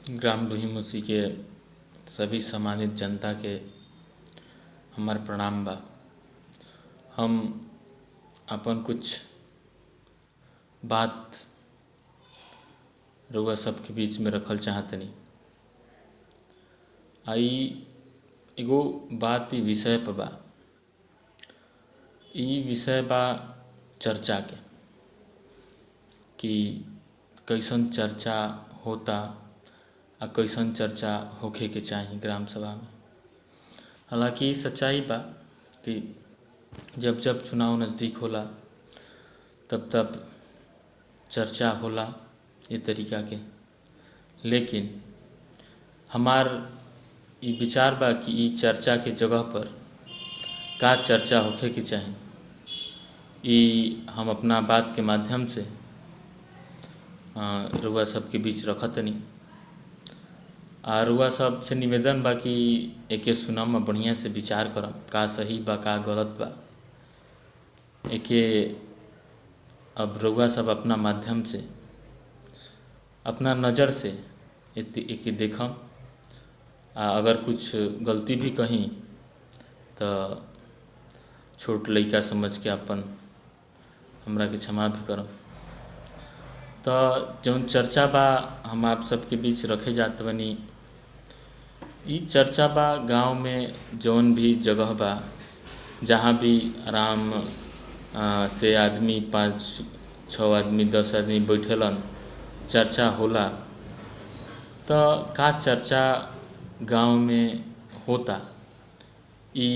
Gram डुहिमुसी के सभी सम्मानित जनता के हमार प्रणाम बा। हम अपन कुछ बात रउआ सबके बीच में रखल चाहतनी। आई एगो बात ई विषय पर बा। ई विषय बा चर्चा के कि कैसन चर्चा होता आ कैसन चर्चा होखे के चाही ग्राम सभा में। हालांकि सच्चाई बा कि जब जब चुनाव नज़दीक होला तब तब चर्चा होला ये तरीका के, लेकिन हमार ई विचार बा कि ई चर्चा के जगह पर का चर्चा होखे के चाही। ई हम अपना बात के माध्यम से रउआ सबके बीच रखतनी। आ रउआ सब से निवेदन बा कि एके सुनम बढ़िया से विचार करम, का सही बा का गलत बा। एके अब रउआ सब अपना माध्यम से अपना नज़र से एके देखम, आ अगर कुछ गलती भी कहीं तो छोट लइका समझ के अपन हमरा के क्षमा भी करम। तो जौन चर्चा बा हम आप सबके बीच रखे जात बनी, ई चर्चा बा गांव में जौन भी जगह बा जहाँ भी आराम से आदमी 5-6 आदमी 10 आदमी बैठेलन, चर्चा होला। तो का चर्चा गांव में होता ई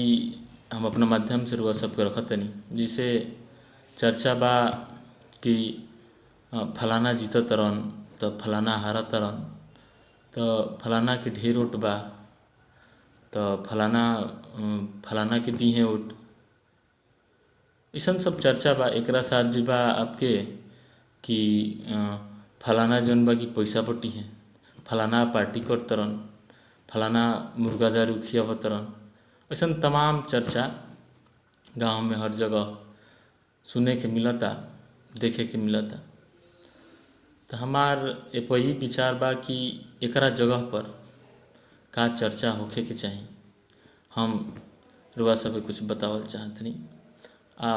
हम अपना माध्यम से रउआ सबके रखतनी। जैसे चर्चा बा कि फलाना जीतत तरन तो फलाना हारत तरन, तो फलाना के ढेर वोट बा तो फलाना के दी है वोट। ऐसन सब चर्चा बा। एकरा साथ भी बा आपके कि फलाना जौन बा कि पैसा पट्टी है, फलाना पार्टी कर तरन, फलाना मुर्गा दारू खियावत तरन। ऐसन तमाम चर्चा गांव में हर जगह सुने के मिलता, देखे के मिलता। तो हमार ए पर ही विचार बा कि एकरा जगह पर का चर्चा होखे के चाही। हम रउआ सबके कुछ बतावल चाहतनी।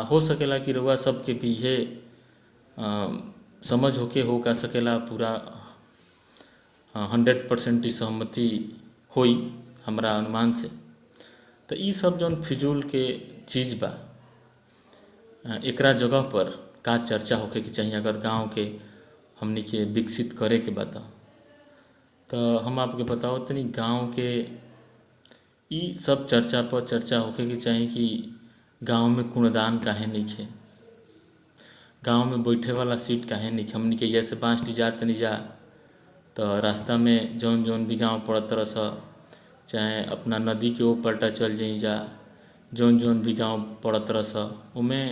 हो सकेला कि रउआ सबके भी ये समझ होके हो का सकेला पूरा 100% ही सहमति होई हमरा अनुमान से। तो ई सब जौन फिजूल के चीज़ बा एकरा जगह पर का चर्चा होखे के चाही अगर गांव के हमनी के विकसित करे के बता। तो हम आपके बताओ तनी गांव के ई सब चर्चा पर चर्चा होखे के चाही कि गांव में कूड़ादान काहे नइखे, गांव में बैठे वाला सीट काहे नइखे। हमनी के जैसे 5 जात नहीं जा तो रास्ता में जौन जौन भी गांव पड़त रह स, चाहे अपना नदी के ओ पलटा चल जाई जा, जौन जौन भी गांव पड़त रह स उमे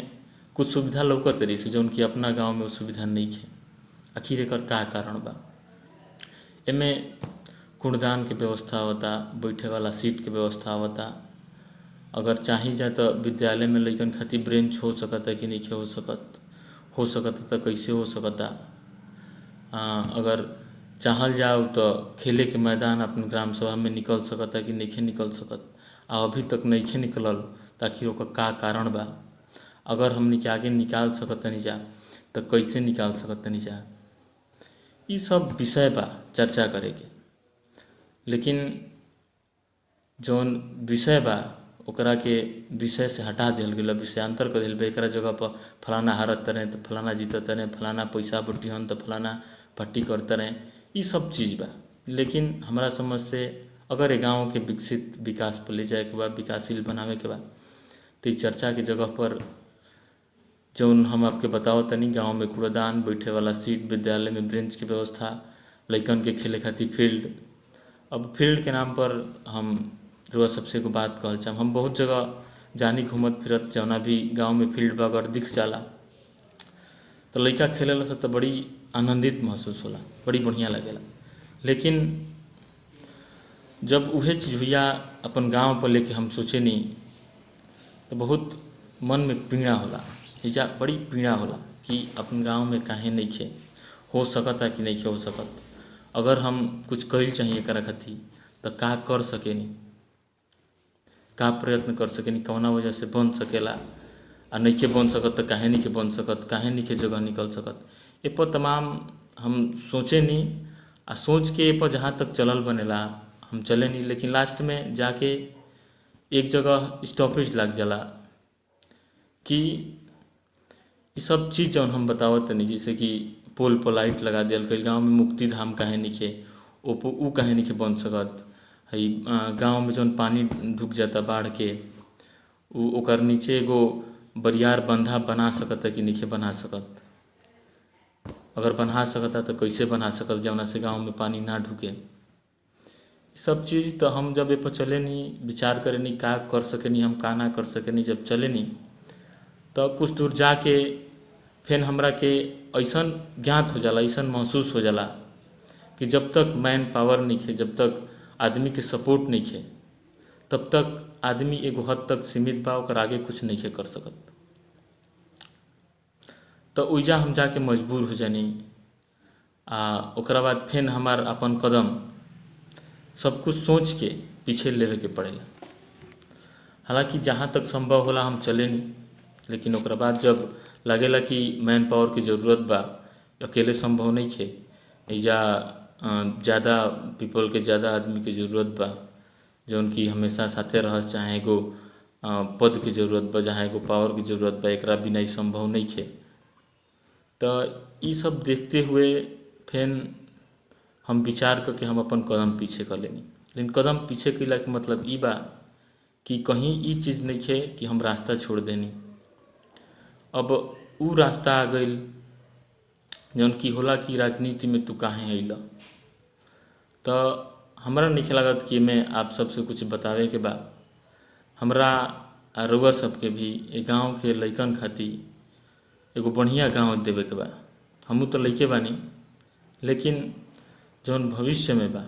कुछ सुविधा लौकत रही से जौन कि अपना गांव में वो सुविधा नइखे। आखिर एकर का कारण बा? एमे कूड़ादान के व्यवस्था होता, बैठे वाला सीट के व्यवस्था होता। अगर चाही जाए तो विद्यालय में लइकन खातिर ब्रेंच हो सकता कि नहीं हो सकता तो कैसे हो सकता। अगर चाहल जाओ तो खेले के मैदान अपन ग्राम सभा में निकल सकता कि नहीं निकल सकत, आ अभी तक नहीं निकलल ताकि ओकर का कारण बा। अगर हमनी के आगे निकाल सकतनी जा तो कैसे निकाल सकतनी जा। ई सब विषय बा चर्चा करे के, लेकिन जौन विषय बा ओकरा के विषय से हटा दिल गया, विषयांतर कर दिल। एकरा जगह पर फलाना हारत तरें तो फलाना जीतत तरें, फलाना पैसा बटिहन तो फलाना पट्टी कर तरें। ई सब चीज़ बा। लेकिन हमारा समझ से अगर गांव के विकसित विकास पर ले जाए के बाद, विकासशील बनावे के बाद, तो चर्चा के जगह पर जौन हम आपके बताओ तनी गांव में कूड़ादान, बैठे वाला सीट, विद्यालय में ब्रेंच की व्यवस्था, लइकन के खेले खातिर फील्ड। अब फील्ड के नाम पर हम रउआ सबसे को बात कहल चाहम। हम बहुत जगह जानी घूमत फिरत, जौना भी गांव में फील्ड बा अगर दिख जाला तो लइका खेलेला से तो बड़ी आनंदित महसूस होला, बड़ी बढ़िया लगेला। लेकिन जब उहे चीज़ हुआ अपन गांव पर लेके हम सोचे नहीं तो बहुत मन में पीड़ा होला, हिजा बड़ी पीड़ा होला कि अपन गांव में काहे नहीं खे हो सकता कि नहीं खे हो सकत। अगर हम कुछ कइल चाहिए एकरा खातिर तो का कर सकेनी, का प्रयत्न कर सकेनी, कौना वजह से बन सकेला, आ नइखे बन सकत तो काहे नइखे बन सकत, काहे नइखे जगह निकल सकत। ए पर तमाम हम सोचे नी आ सोच के ए पर जहाँ तक चलल बनेला हम चले नी, लेकिन लास्ट में जाके एक जगह स्टॉपेज लग जाला कि ये सब चीज़ जौन हम बतावत तनी, जैसे कि पोल पर लाइट लगा दियल कई गाँव में मुक्ति धाम काहे नइखे, ऊ काहे नइखे बन सकत। हई गाँव में जौन पानी ढुक जाता बाढ़ के, ऊ ओकर नीचे एगो बरियार बंधा बना सकता कि नइखे बना सकत। अगर बना सकता तो कैसे बना सकत जौना से गाँव में पानी ना ढुके। सब चीज़ तो हम जब ए पर चले नी विचार करे नी का कर सकेनी हम का ना कर सकेनी, जब चले नी तो कुछ दूर जाके फिर हमरा के ऐसन ज्ञात हो जाला, ऐसन महसूस हो जाला कि जब तक मैन पावर नइखे, जब तक आदमी के सपोर्ट नइखे, तब तक आदमी एगो हद तक सीमित बा, ओकर आगे कुछ नइखे कर सकत। तो ओइजा हम जाके मजबूर हो जानी आ ओकरा बाद फिर हमार अपन कदम सब कुछ सोच के पीछे लेवे के पड़ेला। हालांकि जहाँ तक संभव होला हम चले नी, लेकिन ओकरा बाद जब लगेला कि मैन पावर की ज़रूरत बा, अकेले संभव नइखे, एइजा ज़्यादा पीपल के, ज़्यादा आदमी के ज़रूरत बा जौन कि हमेशा साथे रहस, चाहे एगो पद के ज़रूरत बा, जहाँ एगो पावर की ज़रूरत बा, एकरा बिना ही संभव नइखे। तो ई सब देखते हुए फिर हम विचार करके हम अपन कदम पीछे कर लेनी। लेकिन कदम पीछे कैला के मतलब ई बा कि कहीं ई चीज़ नइखे कि हम रास्ता छोड़ देनी। अब ऊ रास्ता आ गइल जौन कि होला कि राजनीति में तू काहे अइला। तो हमरा नइखे लागत कि एमे आप सबसे कुछ बतावे के बा। हमरा आ रउआ सबके भी ए गाँव के लइकन खातिर एगो बढ़िया गाँव देवे के बा। हमहू तो लइके बानी, लेकिन जौन भविष्य में बा,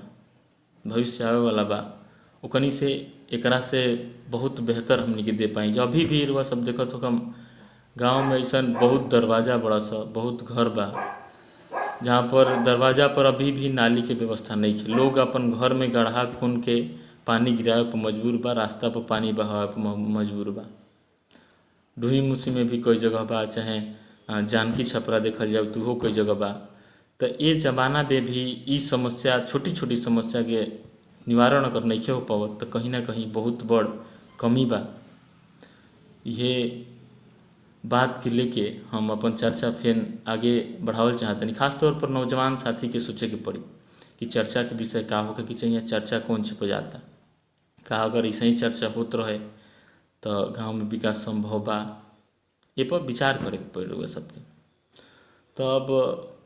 भविष्य आवे वाला बा, ओकनी से एकरा से बहुत बेहतर हमनी के दे पाई। जब अभी भी रउआ सब देखत हो हम गाँव में ऐसन बहुत दरवाज़ा बड़ा सा, बहुत घर बा जहाँ पर दरवाज़ा पर अभी भी नाली के व्यवस्था नइखे। लोग अपन घर में गड्ढा खून के पानी गिरावे पर मजबूर बा, रास्ता पर पानी बहावे पर मजबूर बा। ढुई मुसी में भी कई जगह बा, चाहे जानकी छपरा देखल जाओ तो कई जगह बा। तो ये ज़माना में भी ई समस्या, छोटी छोटी समस्या के निवारण अगर नइखे हो पावत तो कहीं ना कहीं बहुत बड़ कमी बा। ये बात के लेके हम अपन चर्चा फिर आगे बढ़ावल चाहतनी। खास तौर पर नौजवान साथी के सोचे के पड़ी कि चर्चा के विषय का होके कि चाहिए, चर्चा कौन चीज़ पर जाता, का अगर ऐसे ही चर्चा होत रहे तो गांव में विकास संभव बा। ये पर विचार करे के पड़ी रउआ सबके। तो अब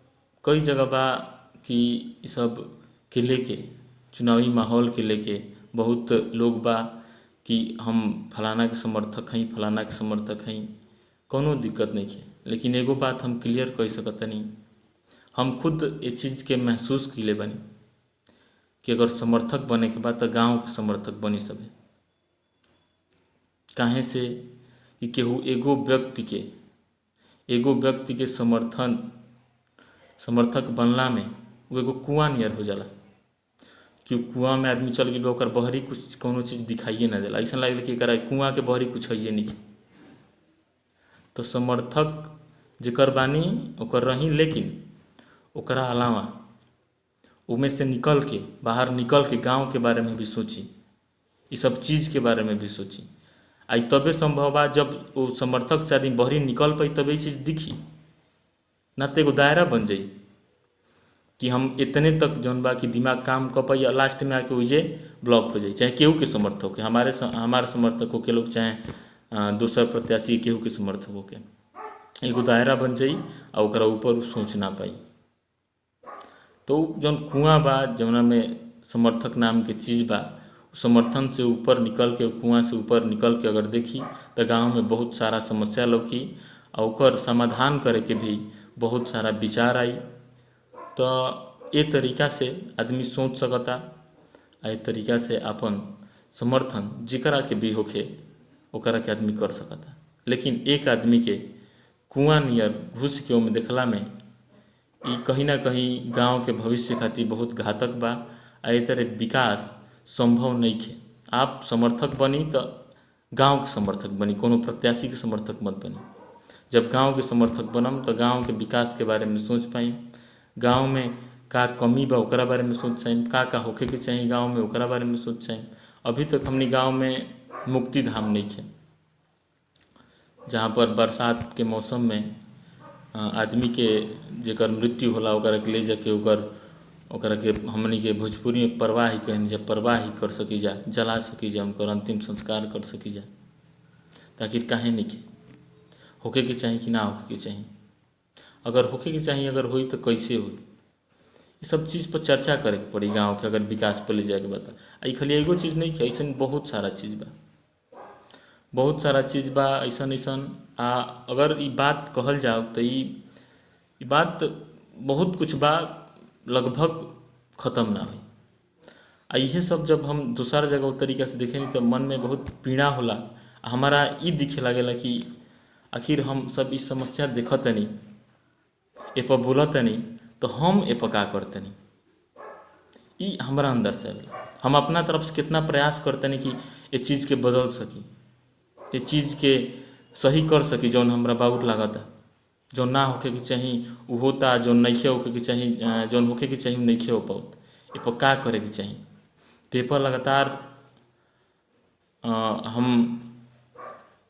कई जगह बा कि ई सब के लेके, चुनावी माहौल के लेके बहुत लोग बा कि हम फलाना के समर्थक हई, फलाना के समर्थक हई, कोनो दिक्कत नहीं है। लेकिन एगो बात हम क्लियर कह सकतनी, हम खुद ये चीज़ के महसूस कइले बानी कि अगर समर्थक बने के बाद तो गांव के समर्थक बनी सके। काहे से कि केहू एगो व्यक्ति के समर्थक बनला में वो एगो कुआं नियर हो जाला कि कुआं में आदमी चल गई, ओकर बहरी कुछ कोनो चीज़ दिखाइए ना देला, ऐसा लगेला कि एकरा कुआं के बहरी कुछ है नहीं। तो समर्थक जेकर बानी ओकर रही, लेकिन ओकरा अलावा उमें से निकल के, बाहर निकल के गांव के बारे में भी सोची, ये सब चीज़ के बारे में भी सोची। आई तबे संभव बा जब वो समर्थक से आदमी बहरी निकल पाई, तब ये चीज़ दिखी ना, तो एगो दायरा बन जाई कि हम इतने तक जौन बा कि दिमाग काम कर पाई, लास्ट में आके वही ब्लॉक हो जाए। चाहे केहू के समर्थक के, हमारे समर्थकों के लोग, चाहे दूसर प्रत्याशी केहू के समर्थकों के, एगो दायरा बन जाई और ओकरा ऊपर सोच ना पाई। तो जौन कुआं बा, जौना में समर्थक नाम के चीज़ बा, समर्थन से ऊपर निकल के, कुआं से ऊपर निकल के अगर देखी तो गांव में बहुत सारा समस्या लौकी और ओकर समाधान करे के भी बहुत सारा विचार आई। तो ये तरीका से आदमी सोच सकता, ए तरीका से अपन समर्थन जिकरा के भी होखे ओकरा के आदमी कर सकता। लेकिन एक आदमी के कुआं नियर घुस के ओमे देखला में ई कहीं ना कहीं गांव के भविष्य खातिर बहुत घातक बा। आ ए तरह विकास संभव नहीं है। आप समर्थक बनी तो गांव के समर्थक बनी, कोनो प्रत्याशी के समर्थक मत बनी। जब गांव के समर्थक बनम तो गांव के विकास के बारे में सोच पाई, गांव में का कमी बा ओकरा बारे में सोच पाई, का होखे के चाहिए गांव में ओकरा बारे में सोच पाई। अभी तक हमनी गांव में मुक्ति धाम नहीं है, जहाँ पर बरसात के मौसम में आदमी के जेकर मृत्यु होला ओकरा के ले जाके ओकरा के हमनी के भोजपुरी में परवाही कहन जा, परवाही कर सकी जा, जला सकी जा, उनकर अंतिम संस्कार कर सकी जा। ताकि काहे नहीं के होके के चाहिए कि ना होके के चाहिए, अगर होके के चाहिए अगर हुई तो कैसे हुई, ये सब चीज़ पर चर्चा करे के पड़ी गाँव के अगर विकास पर ले जाए के बता। आई खाली एगो चीज़ नहीं कि ऐसा बहुत सारा चीज़ बा, बहुत सारा चीज़ बा ऐसा ऐसन। आ अगर ई बात कहल जाओ तो ई बात बहुत कुछ बा, लगभग ख़त्म ना हुई। आ इहे सब जब हम दूसरा जगह उस तरीका से देखें तो मन में बहुत पीड़ा होला। हमारा ई दिखे लगेला कि आखिर हम सब इस समस्या देखतनी, ए पर बोलतनी, तो हम ए पर का करतनी, ई हमारा अंदर से आवेला। हम अपना तरफ से कितना प्रयास करतनी कि ये चीज़ के बदल सकी, ये चीज़ के सही कर सकी। जौन हमरा बाउर लागता, जो ना होके के चाहिए वो होता, जो नहीं होके के चाहिए, जौन होके के चाहिए नहीं हो पाओ, ये पर का करे के चाहिए। तो पर लगातार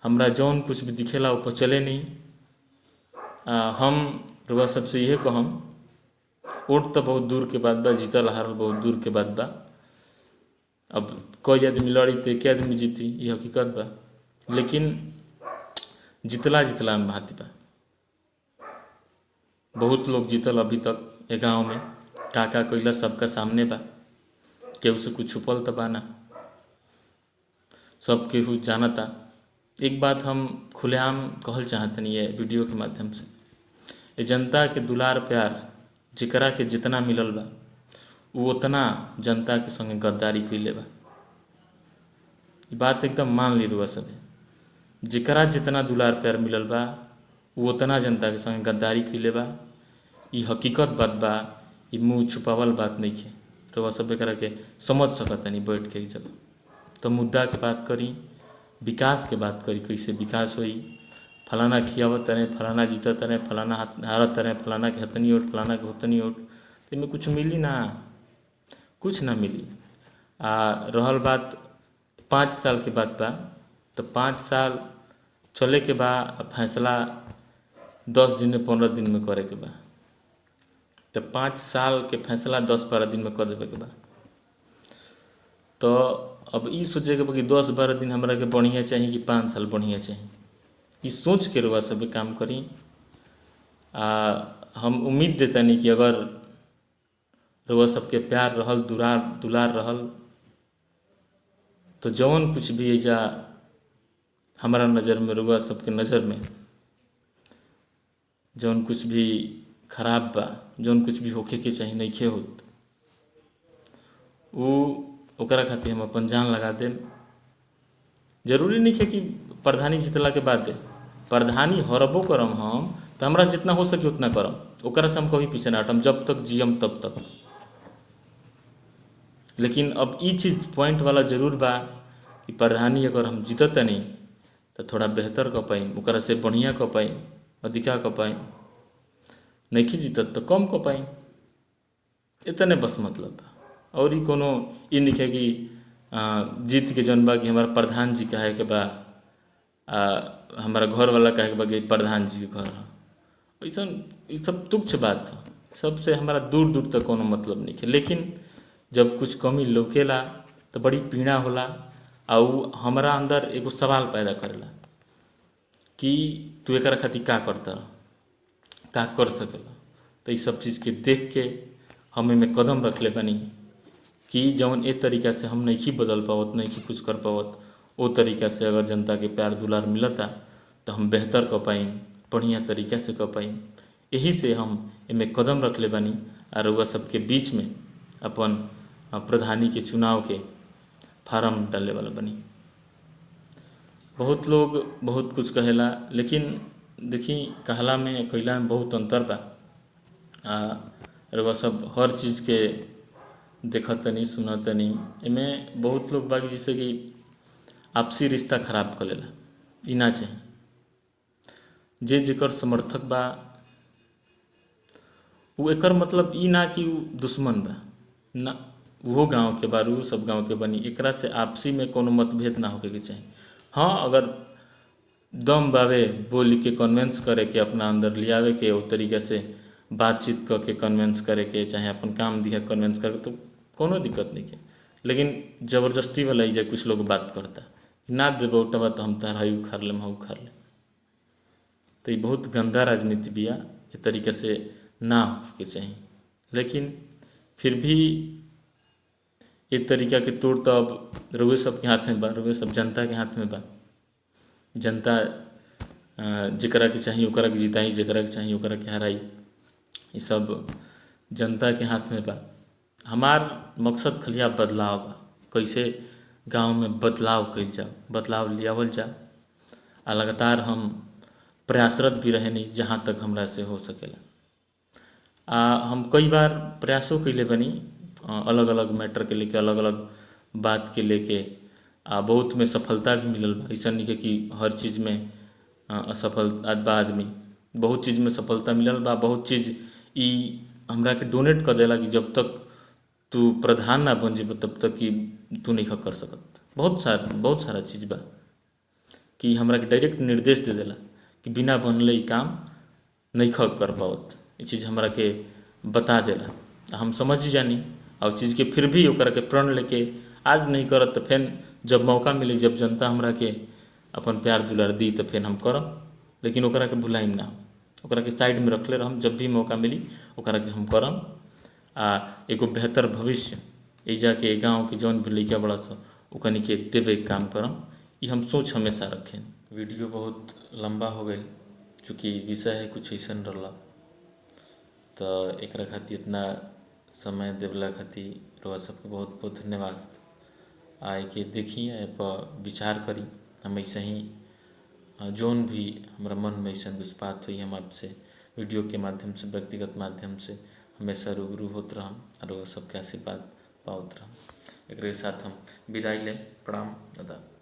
हमरा जौन कुछ भी दिखेला ऊपर चले नहीं। हम रुआ सबसे यह कहम, वोट तो बहुत दूर के बाद बा, जीतल हारल बहुत दूर के बाद बा। अब कोई आदमी लड़ी तो के आदमी जीती, ये हकीकत बा, लेकिन जितला जितला में भाती बा। बहुत लोग जीतल अभी तक ये गाँव में, का कैला सबका सामने बा, केहू से कुछ छुपल तो बा ना, सब केहू जानता। एक बात हम खुलेआम कहल चाहतनी ये वीडियो के माध्यम से, ये जनता के दुलार प्यार जेकरा के जितना मिलल बा वो उतना जनता के संगे गद्दारी कैले बा। ये बात एकदम मान ली रुआ सब, जेकरा जितना दुलार प्यार मिलल बा वो उतना जनता के संगे गद्दारी कैले बा। ये हकीकत बात बा, ये मुँह छुपावल बात नहीं है। रुआ सब एकरा के समझ सकतनी बैठ के एक जगह। तो मुद्दा के बात करी, विकास के बात करी, कैसे विकास होई। फलाना खियावत तरे, फलाना जीतत तरे, फलाना हारत तरे, फलाना के हतनी ओट, फलाना के होतनी ओट, तो इनमें कुछ मिली ना, कुछ ना मिली। रहल बात 5 साल के बाद बा, तो 5 साल चले के बा, फैसला 10 दिन में 15 दिन में करे के बा। तो 5 साल के फैसला 10-12 दिन में कर देवे के बा। तो अब ई सोचे के बा कि 10-12 दिन हमरा के बढ़िया चाहिए कि 5 साल बढ़िया चाहिए, ई सोच के रुआ सब काम करी। हम उम्मीद देतानी कि अगर रुआ सबके प्यार रहल, दुलार रहल, तो जौन कुछ भी एजा हमारा नज़र में, रुआ सबके नज़र में जौन कुछ भी खराब बा, जौन कुछ भी होखे के चाहिए नहीं खे होत, ओकरा खातिर हम अपन जान लगा देम। जरूरी नहीं है कि प्रधानी जितला के बाद प्रधानी हरबो करम हम, तो हमरा जितना हो सके उतना करम, ओकरा से हम कभी पीछे ना हटम, जब तक जियम तब तक। लेकिन अब ई चीज़ पॉइंट वाला जरूर बा कि प्रधानी अगर हम जीतत नहीं तो थोड़ा बेहतर कर पाई, ओकरा से बढ़िया कर पाई, अधिका कर पाई। नहीं जीतत तो कम कर पाई, इतने बस मतलब बा। और ही कोनो ई नहीं है कि जीत के जौन बा कि हमारा प्रधान जी कहे के बा, हमारा घर वाला कहे के बा कि प्रधान जी के घर है, ऐसा ये सब तुच्छ बात है। सबसे हमारा दूर दूर तक कोनो मतलब नहीं है। लेकिन जब कुछ कमी लौकेला तो बड़ी पीड़ा होला, और हमारा अंदर एगो सवाल पैदा करेला कि तू एक खातिर का करता, का कर सकेला। तो ये सब चीज़ के देख के हम में कदम रख ले बनी कि जौन एक तरीका से हम नहीं बदल पावत, नहीं कुछ कर पावत, वो तरीका से अगर जनता के प्यार दुलार मिलता तो हम बेहतर कर पाई, बढ़िया तरीका से कर पाई। यही से हम इनमें कदम रख ले बनी और वह सबके बीच में अपन प्रधानी के चुनाव के फार्म डाले वाला बनी। बहुत लोग बहुत कुछ कहेला, लेकिन देखी कहला में कैला में बहुत अंतर बा। आ रउआ सब हर चीज़ के देखतनी सुनतनी। एमे बहुत लोग बाकी जैसे कि आपसी रिश्ता खराब कर लेला, ई ना चाही। जे जेकर समर्थक बा उ एकर मतलब ई ना कि उ दुश्मन बा ना, वो गांव के बारू सब गांव के बनी, एकरा से आपसी में कोनो मतभेद ना होके के चाही। हाँ, अगर दम बावे बोली के कन्वेंस करे के, अपना अंदर लियावे के, वो तरीका से बातचीत करके कन्वेंस करे के, चाहे अपन काम दिया कन्वेंस करे, तो कोनो दिक्कत नहीं के। लेकिन जबरदस्ती वाला ही कुछ लोग बात करता ना देबो उठवा तो हम तार हई उखाड़ लेम, उखाड़ लेम, तो ये बहुत गंदा राजनीति बिया, ये तरीके से ना होके के चाही। लेकिन फिर भी ये तरीका के तोड़ तो अब रउए सब के हाथ में बा, रउए सब जनता के हाथ में बा। जनता जेकरा के चाही ओकरा के जिताई, जेकरा के चाही ओकरा के हराई, ये सब जनता के हाथ में बा। हमार मकसद खलिया बदलाव बा, कैसे गांव में बदलाव कइल जाओ, बदलाव लियावल जा। आ लगातार हम प्रयासरत भी रहे नहीं जहाँ तक हमरा से हो सकेला। हम कई बार प्रयासों कैले बनी, अलग अलग मैटर के लेके, अलग अलग बात के लेके, बहुत में सफलता भी मिलल बा। ऐसा नहीं कि हर चीज़ में असफल बा आदमी, बहुत चीज़ में सफलता मिलल बा। बहुत चीज़ ई हमरा के डोनेट कर देला कि जब तक तू प्रधान ना बन जेब तब तक कि तू नहीं कर सकत। बहुत सारा चीज़ बा कि हमरा के डायरेक्ट निर्देश दे देला कि बिना बनले ई काम नहीं कर पावत, ये चीज़ हमरा के बता देला। हम समझ जानी और चीज़ के फिर भी ओकरा के प्रण लेके आज नहीं करत तो फिर जब मौका मिली, जब जनता हमरा के अपन प्यार दुलार दी तो फिर हम करब। लेकिन ओकरा के भुलाइम ना, ओकरा के साइड में रखले रहम, जब भी मौका मिली ओकरा के हम करम। एगो बेहतर भविष्य एजा के गाँव के जौन भी लइका बड़ा सा ओकनी के देवे काम करम, ये हम सोच हमेशा रखें। वीडियो बहुत लंबा हो गई, चूँकि विषय है कुछ ऐसा रहा, तो एकरा खातिर इतना समय देवला खातिर रउआ सबके बहुत बहुत धन्यवाद। आए के देखी पर विचार करी। हम ऐसे ही जौन भी हमारा मन में ऐसा विस्पात हुई, हम आपसे वीडियो के माध्यम से, व्यक्तिगत माध्यम से हमेशा रूबरू होत रहम और सबके आशीर्वाद पावत रहम। एक साथ हम विदाई लें। प्रणाम, आदाब।